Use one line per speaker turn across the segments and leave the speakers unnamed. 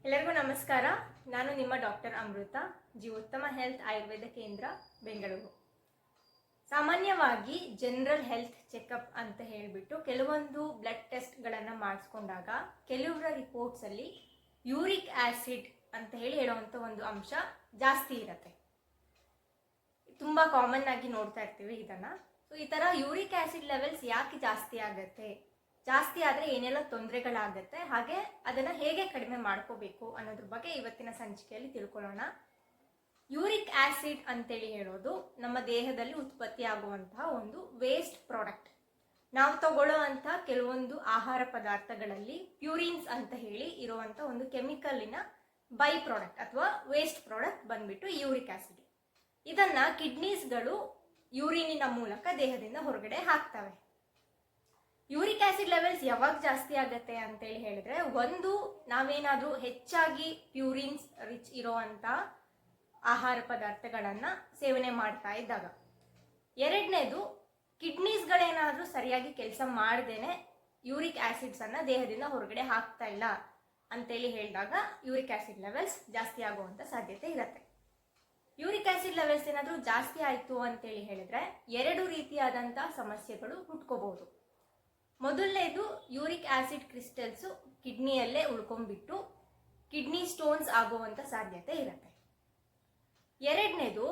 ಎಲ್ಲರಿಗೂ ನಮಸ್ಕಾರ. ನಾನು ನಿಮ್ಮ ಡಾಕ್ಟರ್ ಅಮೃತ, ಉತ್ತಮ ಹೆಲ್ತ್ ಆಯುರ್ವೇದ ಕೇಂದ್ರ, ಬೆಂಗಳೂರು. ಸಾಮಾನ್ಯವಾಗಿ ಜನರಲ್ ಹೆಲ್ತ್ ಚೆಕಪ್ ಅಂತ ಹೇಳಿಬಿಟ್ಟು ಕೆಲವೊಂದು ಬ್ಲಡ್ ಟೆಸ್ಟ್ಗಳನ್ನು ಮಾಡಿಸ್ಕೊಂಡಾಗ ಕೆಲವರ ರಿಪೋರ್ಟ್ಸಲ್ಲಿ ಯೂರಿಕ್ ಆ್ಯಸಿಡ್ ಅಂತ ಹೇಳುವಂಥ ಒಂದು ಅಂಶ ಜಾಸ್ತಿ ಇರುತ್ತೆ. ತುಂಬ ಕಾಮನ್ ಆಗಿ ನೋಡ್ತಾ ಇರ್ತೀವಿ ಇದನ್ನು. ಸೊ ಈ ಥರ ಯೂರಿಕ್ ಆ್ಯಸಿಡ್ ಲೆವೆಲ್ಸ್ ಯಾಕೆ ಜಾಸ್ತಿ ಆಗುತ್ತೆ, ಜಾಸ್ತಿ ಆದರೆ ಏನೆಲ್ಲ ತೊಂದರೆಗಳಾಗುತ್ತೆ, ಹಾಗೆ ಅದನ್ನು ಹೇಗೆ ಕಡಿಮೆ ಮಾಡ್ಕೋಬೇಕು ಅನ್ನೋದ್ರ ಬಗ್ಗೆ ಇವತ್ತಿನ ಸಂಚಿಕೆಯಲ್ಲಿ ತಿಳ್ಕೊಳ್ಳೋಣ. ಯೂರಿಕ್ ಆ್ಯಸಿಡ್ ಅಂತೇಳಿ ಹೇಳೋದು ನಮ್ಮ ದೇಹದಲ್ಲಿ ಉತ್ಪತ್ತಿ ಆಗುವಂತಹ ಒಂದು ವೇಸ್ಟ್ ಪ್ರಾಡಕ್ಟ್. ನಾವು ತಗೊಳ್ಳೋ ಅಂಥ ಕೆಲವೊಂದು ಆಹಾರ ಪದಾರ್ಥಗಳಲ್ಲಿ ಪ್ಯೂರಿನ್ಸ್ ಅಂತ ಹೇಳಿ ಇರುವಂಥ ಒಂದು ಕೆಮಿಕಲಿನ ಬೈ ಪ್ರಾಡಕ್ಟ್ ಅಥವಾ ವೇಸ್ಟ್ ಪ್ರಾಡಕ್ಟ್ ಬಂದ್ಬಿಟ್ಟು ಯೂರಿಕ್ ಆ್ಯಸಿಡ್. ಇದನ್ನು ಕಿಡ್ನೀಸ್ಗಳು ಯೂರಿನಿನ ಮೂಲಕ ದೇಹದಿಂದ ಹೊರಗಡೆ ಹಾಕ್ತವೆ. ಯೂರಿಕ್ ಆ್ಯಸಿಡ್ ಲೆವೆಲ್ಸ್ ಯಾವಾಗ ಜಾಸ್ತಿ ಆಗುತ್ತೆ ಅಂತೇಳಿ ಹೇಳಿದ್ರೆ, ಒಂದು ನಾವೇನಾದರೂ ಹೆಚ್ಚಾಗಿ ಪ್ಯೂರಿನ್ಸ್ ರಿಚ್ ಇರೋವಂಥ ಆಹಾರ ಪದಾರ್ಥಗಳನ್ನು ಸೇವನೆ ಮಾಡ್ತಾ ಇದ್ದಾಗ. ಎರಡನೇದು, ಕಿಡ್ನೀಸ್ಗಳೇನಾದರೂ ಸರಿಯಾಗಿ ಕೆಲಸ ಮಾಡ್ದೇನೆ ಯೂರಿಕ್ ಆ್ಯಸಿಡ್ಸನ್ನು ದೇಹದಿಂದ ಹೊರಗಡೆ ಹಾಕ್ತಾ ಇಲ್ಲ ಅಂತೇಳಿ ಹೇಳಿದಾಗ ಯೂರಿಕ್ ಆ್ಯಸಿಡ್ ಲೆವೆಲ್ಸ್ ಜಾಸ್ತಿ ಆಗುವಂಥ ಸಾಧ್ಯತೆ ಇರುತ್ತೆ. ಯೂರಿಕ್ ಆ್ಯಸಿಡ್ ಲೆವೆಲ್ಸ್ ಏನಾದರೂ ಜಾಸ್ತಿ ಆಯಿತು ಅಂತೇಳಿ ಹೇಳಿದ್ರೆ ಎರಡು ರೀತಿಯಾದಂಥ ಸಮಸ್ಯೆಗಳು ಹುಟ್ಕೋಬಹುದು. ಮೊದಲನೇದು, ಯೂರಿಕ್ ಆ್ಯಸಿಡ್ ಕ್ರಿಸ್ಟಲ್ಸು ಕಿಡ್ನಿಯಲ್ಲೇ ಉಳ್ಕೊಂಡ್ಬಿಟ್ಟು ಕಿಡ್ನಿ ಸ್ಟೋನ್ಸ್ ಆಗುವಂಥ ಸಾಧ್ಯತೆ ಇರುತ್ತೆ. ಎರಡನೇದು,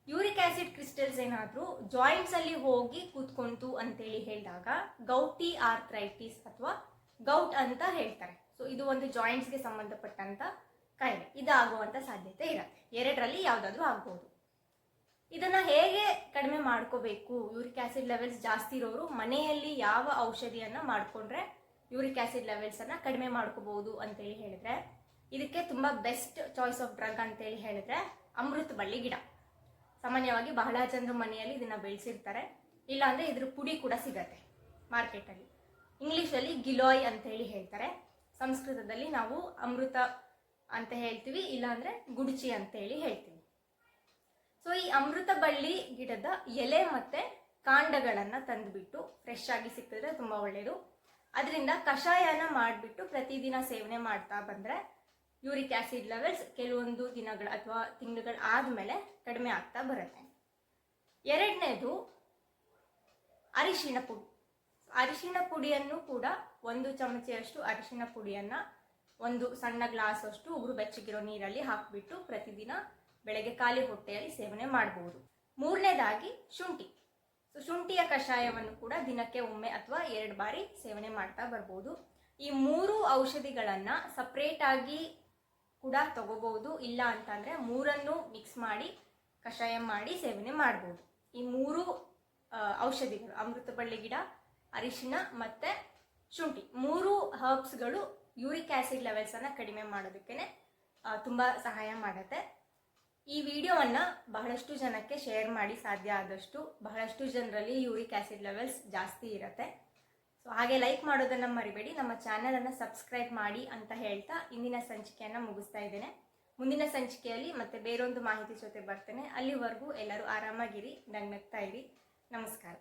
ಯೂರಿಕ್ ಆ್ಯಸಿಡ್ ಕ್ರಿಸ್ಟಲ್ಸ್ ಏನಾದರೂ ಜಾಯಿಂಟ್ಸಲ್ಲಿ ಹೋಗಿ ಕೂತ್ಕೊಂತು ಅಂತೇಳಿ ಹೇಳಿದಾಗ ಗೌಟಿ ಆರ್ಥ್ರೈಟಿಸ್ ಅಥವಾ ಗೌಟ್ ಅಂತ ಹೇಳ್ತಾರೆ. ಸೊ ಇದು ಒಂದು ಜಾಯಿಂಟ್ಸ್ಗೆ ಸಂಬಂಧಪಟ್ಟಂಥ ಕಾಯಿಲೆ, ಇದಾಗುವಂಥ ಸಾಧ್ಯತೆ ಇರುತ್ತೆ. ಎರಡರಲ್ಲಿ ಯಾವುದಾದ್ರೂ ಆಗ್ಬೋದು. ಇದನ್ನು ಹೇಗೆ ಕಡಿಮೆ ಮಾಡ್ಕೋಬೇಕು, ಯೂರಿಕ್ ಆ್ಯಸಿಡ್ ಲೆವೆಲ್ಸ್ ಜಾಸ್ತಿ ಇರೋರು ಮನೆಯಲ್ಲಿ ಯಾವ ಔಷಧಿಯನ್ನು ಮಾಡಿಕೊಂಡ್ರೆ ಯೂರಿಕ್ ಆ್ಯಸಿಡ್ ಲೆವೆಲ್ಸನ್ನು ಕಡಿಮೆ ಮಾಡ್ಕೋಬಹುದು ಅಂತೇಳಿ ಹೇಳಿದ್ರೆ, ಇದಕ್ಕೆ ತುಂಬ ಬೆಸ್ಟ್ ಚಾಯ್ಸ್ ಆಫ್ ಡ್ರಗ್ ಅಂತೇಳಿ ಹೇಳಿದ್ರೆ ಅಮೃತ ಬಳ್ಳಿ ಗಿಡ. ಸಾಮಾನ್ಯವಾಗಿ ಬಹಳ ಜನರು ಮನೆಯಲ್ಲಿ ಇದನ್ನು ಬೆಳೆಸಿರ್ತಾರೆ, ಇಲ್ಲಾಂದರೆ ಇದ್ರ ಪುಡಿ ಕೂಡ ಸಿಗತ್ತೆ ಮಾರ್ಕೆಟಲ್ಲಿ. ಇಂಗ್ಲೀಷಲ್ಲಿ ಗಿಲಾಯ್ ಅಂತೇಳಿ ಹೇಳ್ತಾರೆ, ಸಂಸ್ಕೃತದಲ್ಲಿ ನಾವು ಅಮೃತ ಅಂತ ಹೇಳ್ತೀವಿ, ಇಲ್ಲಾಂದರೆ ಗುಡುಚಿ ಅಂತೇಳಿ ಹೇಳ್ತೀವಿ. ಸೊ ಈ ಅಮೃತ ಬಳ್ಳಿ ಗಿಡದ ಎಲೆ ಮತ್ತು ಕಾಂಡಗಳನ್ನು ತಂದುಬಿಟ್ಟು ಫ್ರೆಶ್ ಆಗಿ ಸಿಕ್ಕಿದ್ರೆ ತುಂಬ ಒಳ್ಳೆಯದು. ಅದರಿಂದ ಕಷಾಯನ ಮಾಡಿಬಿಟ್ಟು ಪ್ರತಿದಿನ ಸೇವನೆ ಮಾಡ್ತಾ ಬಂದರೆ ಯೂರಿಕ್ ಆ್ಯಸಿಡ್ ಲೆವೆಲ್ಸ್ ಕೆಲವೊಂದು ದಿನಗಳು ಅಥವಾ ತಿಂಗಳುಗಳು ಆದಮೇಲೆ ಕಡಿಮೆ ಆಗ್ತಾ ಬರುತ್ತೆ. ಎರಡನೇದು, ಅರಿಶಿಣ ಪುಡಿ. ಅರಿಶಿಣ ಪುಡಿಯನ್ನು ಕೂಡ 1 ಚಮಚೆಯಷ್ಟು ಅರಿಶಿಣ ಪುಡಿಯನ್ನು ಒಂದು ಸಣ್ಣ ಗ್ಲಾಸ್ ಅಷ್ಟು ಉಗುರು ಬೆಚ್ಚಗಿರೋ ನೀರಲ್ಲಿ ಹಾಕಿಬಿಟ್ಟು ಪ್ರತಿದಿನ ಬೆಳಗ್ಗೆ ಖಾಲಿ ಹೊಟ್ಟೆಯಲ್ಲಿ ಸೇವನೆ ಮಾಡಬಹುದು. ಮೂರನೇದಾಗಿ ಶುಂಠಿ. ಸೊ ಶುಂಠಿಯ ಕಷಾಯವನ್ನು ಕೂಡ ದಿನಕ್ಕೆ ಒಮ್ಮೆ ಅಥವಾ 2 ಬಾರಿ ಸೇವನೆ ಮಾಡ್ತಾ ಬರ್ಬೋದು. ಈ 3 ಔಷಧಿಗಳನ್ನು ಸಪ್ರೇಟಾಗಿ ಕೂಡ ತಗೋಬಹುದು, ಇಲ್ಲ ಅಂತಂದರೆ 3 ಮಿಕ್ಸ್ ಮಾಡಿ ಕಷಾಯ ಮಾಡಿ ಸೇವನೆ ಮಾಡ್ಬೋದು. ಈ 3 ಔಷಧಿಗಳು, ಅಮೃತ ಬಳ್ಳಿ ಗಿಡ, ಅರಿಶಿಣ ಮತ್ತು ಶುಂಠಿ, 3 ಹರ್ಬ್ಸ್ಗಳು ಯೂರಿಕ್ ಆ್ಯಸಿಡ್ ಲೆವೆಲ್ಸನ್ನು ಕಡಿಮೆ ಮಾಡೋದಕ್ಕೆ ತುಂಬ ಸಹಾಯ ಮಾಡುತ್ತೆ. ಈ ವಿಡಿಯೋವನ್ನು ಬಹಳಷ್ಟು ಜನಕ್ಕೆ ಶೇರ್ ಮಾಡಿ, ಸಾಧ್ಯ ಆದಷ್ಟು. ಬಹಳಷ್ಟು ಜನರಲ್ಲಿ ಯೂರಿಕ್ ಆ್ಯಸಿಡ್ ಲೆವೆಲ್ಸ್ ಜಾಸ್ತಿ ಇರುತ್ತೆ. ಸೊ ಹಾಗೆ ಲೈಕ್ ಮಾಡೋದನ್ನು ಮರಿಬೇಡಿ. ನಮ್ಮ ಚಾನಲನ್ನು ಸಬ್ಸ್ಕ್ರೈಬ್ ಮಾಡಿ ಅಂತ ಹೇಳ್ತಾ ಇಂದಿನ ಸಂಚಿಕೆಯನ್ನು ಮುಗಿಸ್ತಾ ಇದ್ದೇನೆ. ಮುಂದಿನ ಸಂಚಿಕೆಯಲ್ಲಿ ಮತ್ತೆ ಬೇರೊಂದು ಮಾಹಿತಿ ಜೊತೆ ಬರ್ತೇನೆ. ಅಲ್ಲಿವರೆಗೂ ಎಲ್ಲರೂ ಆರಾಮಾಗಿರಿ, ನಗ್ನಗ್ತಾ ಇರಿ. ನಮಸ್ಕಾರ.